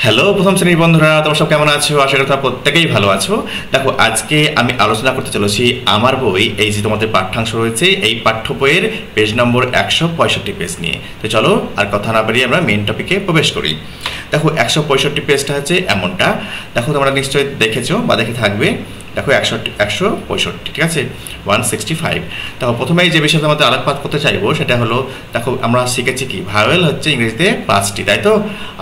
Hello প্রথম শ্রেণীর বন্ধুরা, তোমরা সব কেমন আছো? আশা করি তোমরা প্রত্যেকেই ভালো আছো। দেখো, আজকে আমি আলোচনা করতে চলেছি আমার বই, এই যে তোমাদের পাঠ্যাংশ রয়েছে এই পাঠ্য বইয়ের পেজ নম্বর 165 পেজ নিয়ে। তো চলো আর কথা না বাড়িয়ে আমরা মেন টপিকে প্রবেশ করি। দেখো 165 পেজটা হচ্ছে এমনটা, দেখো তোমরা নিশ্চয়ই দেখেছো বা দেখে থাকবে। দেখো 165, ঠিক আছে, 165। দেখো প্রথমেই যে বিষয়টা আমাদের আলোকপাত করতে চাইবো সেটা হলো, দেখো আমরা শিখেছি কি ভাওয়েল হচ্ছে ইংরেজিতে 5টি, তাই তো?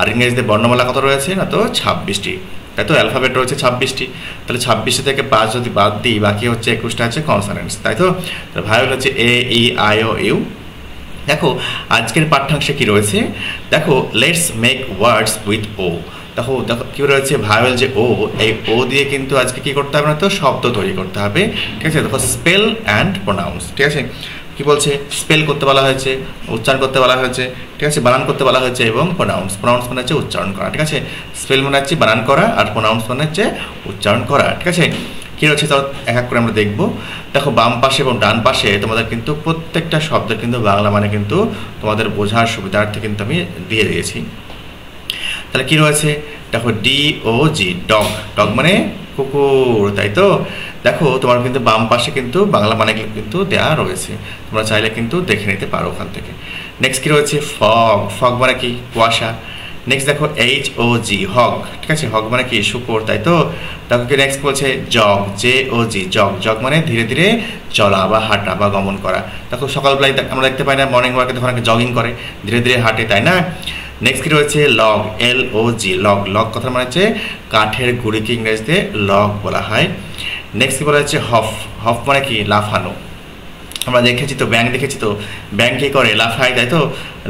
আর ইংরেজিতে বর্ণমালা কত রয়েছে না? তো 26টি, তাই তো? অ্যালফাবেট রয়েছে 26টি। তাহলে 26টি থেকে 5 যদি বাদ দিই, বাকি হচ্ছে 21টা হচ্ছে কনসোনেন্টস, তাই তো? তাহলে ভাওয়েল হচ্ছে এ, ই, আই, ও, ইউ। দেখো আজকের পাঠ্যাংশে কি রয়েছে, দেখো লেটস মেক ওয়ার্ডস উইথ ও। দেখো দেখো কী রয়েছে, ভাওয়েল যে ও, এই ও দিয়ে কিন্তু আজকে কী করতে হবে না? তো শব্দ তৈরি করতে হবে, ঠিক আছে? দেখো স্পেল অ্যান্ড প্রোনাউন্স, ঠিক আছে? কী বলছে? স্পেল করতে বলা হয়েছে, উচ্চারণ করতে বলা হয়েছে, ঠিক আছে? বানান করতে বলা হয়েছে, এবং প্রোনাউন্স, প্রোনাউন্স মানে হচ্ছে উচ্চারণ করা, ঠিক আছে? স্পেল মানে হচ্ছে বানান করা, আর প্রোনাউন্স মানে হচ্ছে উচ্চারণ করা, ঠিক আছে? কী রয়েছে তাও এক এক করে আমরা দেখব। দেখো বাম পাশে এবং ডান পাশে তোমাদের কিন্তু প্রত্যেকটা শব্দের কিন্তু বাংলা মানে কিন্তু তোমাদের বোঝার সুবিধার্থে কিন্তু আমি দিয়ে দিয়েছি। তাহলে কী রয়েছে, দেখো ডি ও জি, ডগ, ডগ মানে কুকুর, তাই তো? দেখো তোমার কিন্তু বাম পাশে কিন্তু বাংলা মানে কিন্তু দেওয়া রয়েছে, তোমরা চাইলে কিন্তু দেখে নিতে পারো ওখান থেকে। নেক্সট কী রয়েছে, ফগ, ফগ মানে কি? কুয়াশা। নেক্সট দেখো এইচ ও জি, হগ, ঠিক আছে? হগ মানে কি? শুকর, তাই তো? দেখো কি নেক্সট বলছে জগ, জে ও জি, জগ, জগ মানে ধীরে ধীরে চলা বা হাঁটা বা গমন করা। দেখো সকালবেলায় আমরা দেখতে পাই না, মর্নিং ওয়াকে তখন জগিং করে, ধীরে ধীরে হাঁটে, তাই না? নেক্সট কি রয়েছে লগ, এল ও জি, লগ, লগ কথা মানে হচ্ছে কাঠের গুঁড়িকে ইংরেজিতে লগ বলা হয়। নেক্সট কি বলা হচ্ছে হফ, হফ মানে কি? লাফানো। আমরা দেখেছি তো, ব্যাংক দেখেছি তো, ব্যাংক কী করে? লাফায়, তাই তো?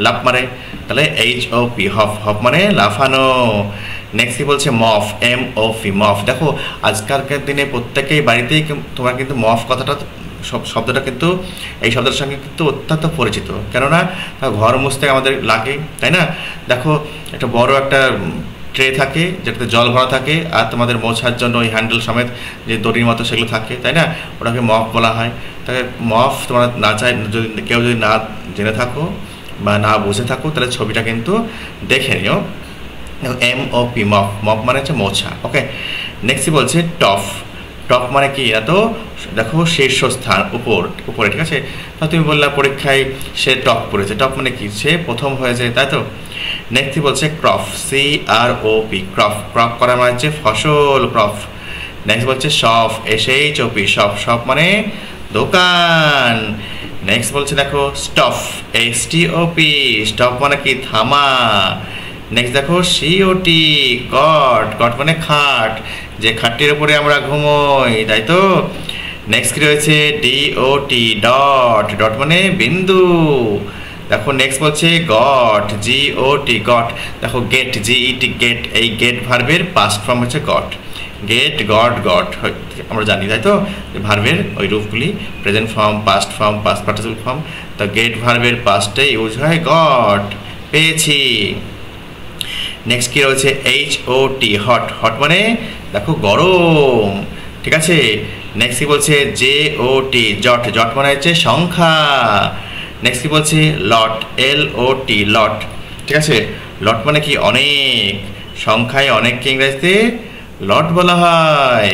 লাফ মারে, তাহলে H O P, hop, hop মানে লাফানো। নেক্সট কি বলছে মফ, এম ও ফি, মফ। দেখো আজকালকার দিনে প্রত্যেকেই বাড়িতেই তোমার কিন্তু মফ কথাটা, সব শব্দটা কিন্তু এই শব্দের সঙ্গে কিন্তু অত্যন্ত পরিচিত, কেননা ঘর মুছতে আমাদের লাগে, তাই না? দেখো একটা বড় একটা ট্রে থাকে যেটাতে জল ভরা থাকে, আর তোমাদের মোছার জন্য ওই হ্যান্ডেল সমেত যে দড়ির মতো সেগুলো থাকে, তাই না? ওটাকে মফ বলা হয়। তাহলে মফ তোমরা না চাই, যদি কেউ যদি না জেনে থাকো বা না বুঝে থাকো, তাহলে ছবিটা কিন্তু দেখে নিও। এম ও পি, মফ, মফ মানে হচ্ছে মোছা, ওকে? নেক্সট বলছে টফ, টপ মানে কি? এত দেখো শীর্ষস্থান, উপরে, ঠিক আছে? তা তুমি বললা পরীক্ষায় সে টপ করেছে, টপ মানে কি? সে প্রথম হয়েছে, তাই তো? নেক্সট বলছে crop, C R O P, crop, crop করা মানে হচ্ছে ফসল, ক্রপ। নেক্সট বলছে shop, S H O P, shop, shop মানে দোকান। নেক্সট বলছে দেখো stop, S T O P, stop মানে কি? থামা। নেক্সট দেখো সিওটি, কট, কট মানে খাট, যে খাটটির উপরে আমরা ঘুমোই, তাই তো? নেক্সট কি রয়েছে ডিওটি, ডট, ডট মানে বিন্দু। দেখো নেক্সট বলছে গট, জিওটি, গট। দেখো গেট, জিইটি, গেট, এই গেট ভার্বের পাস্ট ফর্ম হচ্ছে গট, গেট, গট, গট আমরা জানি, তাই তো? ভার্বের ওই রূপগুলি present form, past form, past participle form. তো গেট ভার্বের পাস্টে ইউজ হয় গট, পেয়েছি। নেক্সট কী রয়েছে H O T, hot, hot মানে দেখো গরম, ঠিক আছে? নেক্সট কী বলছে জে ও টি, জট, জট মানে হচ্ছে সংখ্যা। নেক্সট কী বলছে লট, এল ও টি, লট, ঠিক আছে? লট মানে কি? অনেক, সংখ্যায় অনেককে ইংরেজিতে লট বলা হয়।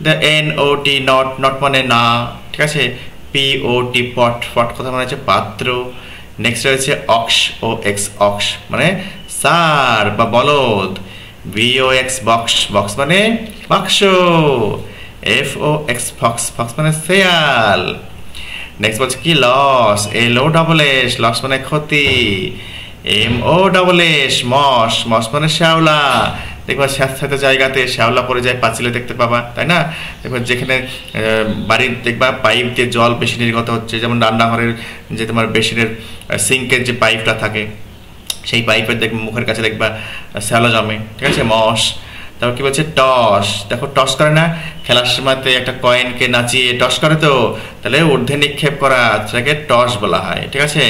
The N O T, not, not মানে না, ঠিক আছে? পি ও টি, পট, পট কথা মানে হচ্ছে পাত্র। নেক্সট রয়েছে অক্স ও এক্স, অক্স মানে সার বা বলদ। ভিও এক্স, বক্স, বক্স মানে বাক্স। F O X, fox, fox মানে শেয়াল। নেক্সট বলছে কি loss, L O double S, loss মানে ক্ষতি। M O double S, moss, moss মানে শ্যাওলা। দেখবা স্যাঁতস্যাঁতে জায়গাতে শ্যাওলা পড়ে যায়, পাঁচিলে দেখতে পাবা, তাই না? দেখবা যেখানে বাড়ির দেখবা পাইপ দিয়ে জল বেশি নির্গত হচ্ছে, যেমন রান্নাঘরের যে তোমার বেসিনের সিঙ্কের যে পাইপটা থাকে, সেই পাইপের দেখবে মুখের কাছে দেখবা শ্যাওলা জমে, ঠিক আছে? মস। তারপর কি বলছে টস, দেখো টস করে না, খেলার সময়তে একটা কয়েনকে নাচিয়ে টস করে, তো তাহলে ঊর্ধ্বে নিক্ষেপ করা, সেটাকে টস বলা হয়, ঠিক আছে?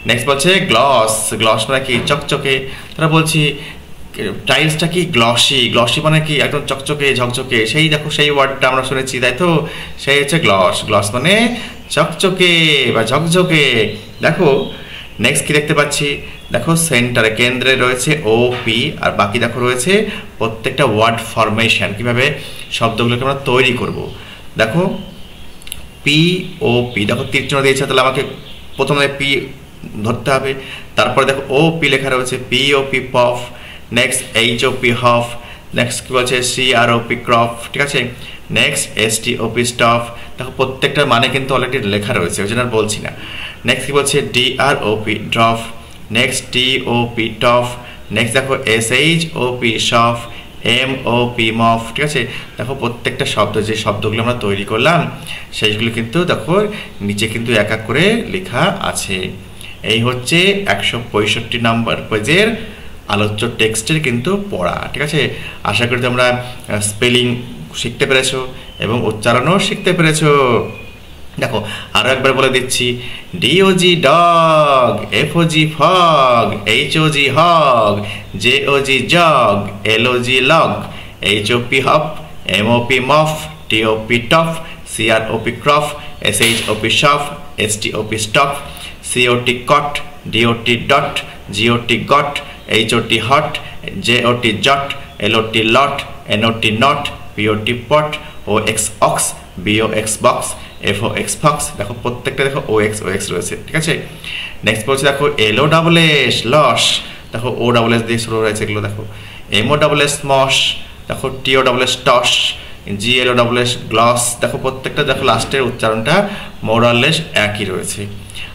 নেক্সট বলছে গ্লস, গ্লস মানে কি? চকচকে। তারা বলছি টাইলসটা কি? গ্লসি, গ্লসি মানে কি? একদম চকচকে, ঝকঝকে, সেই দেখো সেই ওয়ার্ডটা আমরা শুনেছি, তাই তো? সেই হচ্ছে গ্লস, গ্লস মানে চকচকে বা ঝকঝকে। দেখো নেক্সট কি দেখতে পাচ্ছি, দেখো সেন্টারে কেন্দ্রে রয়েছে ও পি, আর বাকি দেখো রয়েছে প্রত্যেকটা ওয়ার্ড ফরমেশন, কিভাবে শব্দগুলোকে আমরা তৈরি করব। দেখো পি ও পি, দেখো তীর চিহ্ন দিয়েছে, তাহলে আমাকে প্রথমে পি ধরতে হবে, তারপরে দেখো ও পি লেখা রয়েছে, P O P pop, next H O P hop, next কি বলছে C R O P crop, ঠিক আছে, next S T O P stop. দেখো প্রত্যেকটার মানে কিন্তু অলরেডি লেখা রয়েছে, ওই জন্য আর বলছি না। নেক্সট কি বলছে D R O P drop, next T O P top, next দেখো S H O P shop, M O P mop, ঠিক আছে। দেখো প্রত্যেকটা শব্দ, যে শব্দগুলো আমরা তৈরি করলাম সেইগুলো কিন্তু দেখো নিচে কিন্তু এক এক করে লেখা আছে। এই হচ্ছে 165 নম্বর পেজের আলোচ্য টেক্সটের কিন্তু পড়া, ঠিক আছে। আশা করি তোমরা স্পেলিং শিখতে পেরেছো এবং উচ্চারণও শিখতে পেরেছো। দেখো আরও একবার বলে দিচ্ছি, D O G dog, F O G fog, H O G hog, J O G jog, L O G log, H O P hop, M O P mop, T O P top, C R O P crop, S H O P shop, S T O P stop, C O T cot, D O T dot, G O T got, H O T hot, J O T jot, L O T lot, N O T not, P O T pot, O X ox, B O X box, F O X fox. দেখো প্রত্যেকটা দেখো ও x রয়েছে, ঠিক আছে। Next বলছে দেখো এল O double S loss, দেখো ও double S দিয়ে শুরু রয়েছে এগুলো, দেখো এম ও ডাবল এস মস, দেখো টি ও ডাবল এস টস, জি এল ও ডাবল এস গ্লস। দেখো প্রত্যেকটা দেখো লাস্টের উচ্চারণটা মোরালেস একই রয়েছে।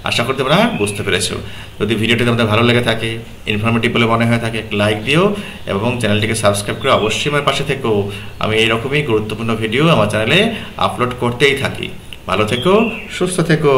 আশা করি তোমরা বুঝতে পেরেছো। যদি ভিডিওটি তোমাদের ভালো লেগে থাকে, ইনফরমেটিভ বলে মনে হয়ে থাকে, লাইক দিও এবং চ্যানেলটিকে সাবস্ক্রাইব করে অবশ্যই আমার পাশে থেকো। আমি এইরকমই গুরুত্বপূর্ণ ভিডিও আমার চ্যানেলে আপলোড করতেই থাকি। ভালো থেকো, সুস্থ থেকো।